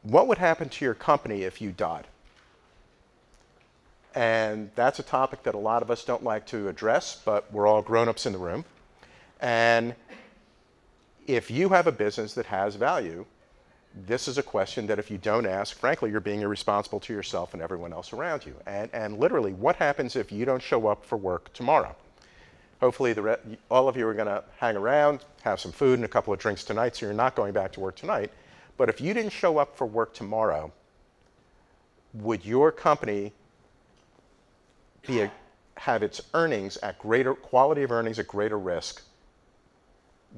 What would happen to your company if you died? And that's a topic that a lot of us don't like to address, but we're all grown-ups in the room. And if you have a business that has value, this is a question that if you don't ask, frankly, you're being irresponsible to yourself and everyone else around you. And literally, what happens if you don't show up for work tomorrow? Hopefully, all of you are going to hang around, have some food and a couple of drinks tonight, so you're not going back to work tonight. But if you didn't show up for work tomorrow, would your company have its earnings at greater quality of earnings at greater risk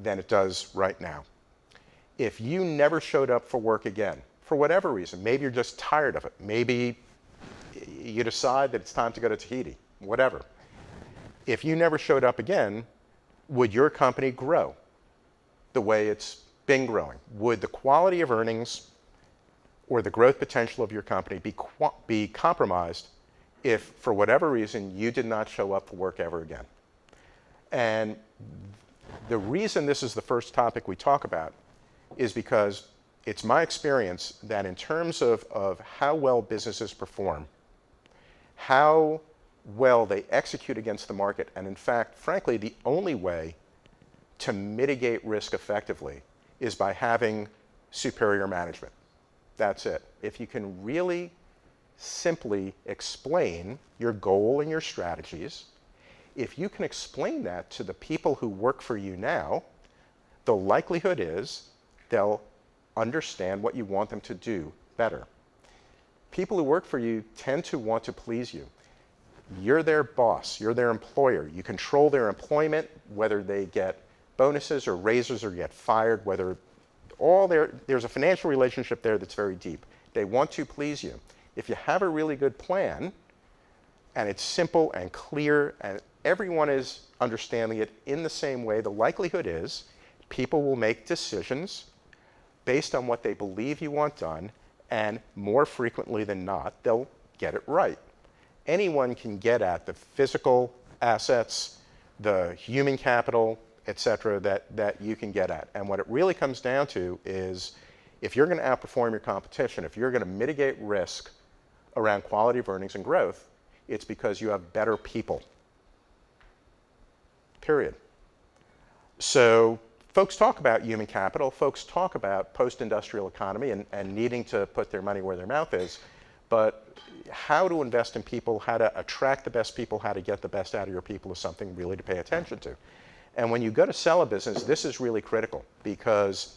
than it does right now? If you never showed up for work again, for whatever reason, maybe you're just tired of it, maybe you decide that it's time to go to Tahiti, whatever. If you never showed up again, would your company grow the way it's been growing? Would the quality of earnings or the growth potential of your company be compromised if, for whatever reason, you did not show up for work ever again? And the reason this is the first topic we talk about is because it's my experience that in terms of how well businesses perform, how well they execute against the market, and in fact, frankly, the only way to mitigate risk effectively is by having superior management. That's it. If you can really simply explain your goal and your strategies, if you can explain that to the people who work for you now, the likelihood is they'll understand what you want them to do better. People who work for you tend to want to please you. You're their boss, you're their employer. You control their employment, whether they get bonuses or raises or get fired, there's a financial relationship there that's very deep. They want to please you. If you have a really good plan, and it's simple and clear, and everyone is understanding it in the same way, the likelihood is people will make decisions based on what they believe you want done, and more frequently than not, they'll get it right. Anyone can get at the physical assets, the human capital, et cetera, that you can get at. And what it really comes down to is if you're going to outperform your competition, if you're going to mitigate risk around quality of earnings and growth, it's because you have better people. Period. So folks talk about human capital, folks talk about post-industrial economy and needing to put their money where their mouth is, but how to invest in people, how to attract the best people, how to get the best out of your people is something really to pay attention to. And when you go to sell a business, this is really critical, because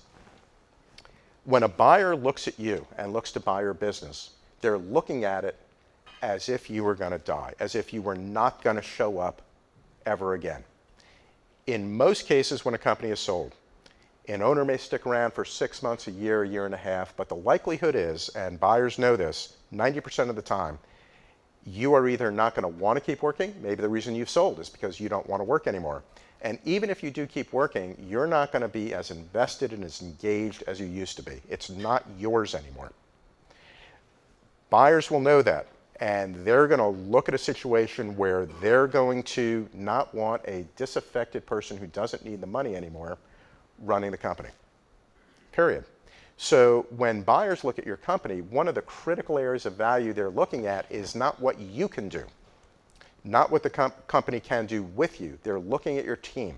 when a buyer looks at you and looks to buy your business, they're looking at it as if you were going to die, as if you were not going to show up ever again. In most cases, when a company is sold, an owner may stick around for 6 months, a year and a half, but the likelihood is, and buyers know this, 90% of the time, you are either not going to want to keep working, maybe the reason you've sold is because you don't want to work anymore. And even if you do keep working, you're not going to be as invested and as engaged as you used to be. It's not yours anymore. Buyers will know that, and they're going to look at a situation where they're going to not want a disaffected person who doesn't need the money anymore running the company, period. So when buyers look at your company, one of the critical areas of value they're looking at is not what you can do, not what the company can do with you. They're looking at your team.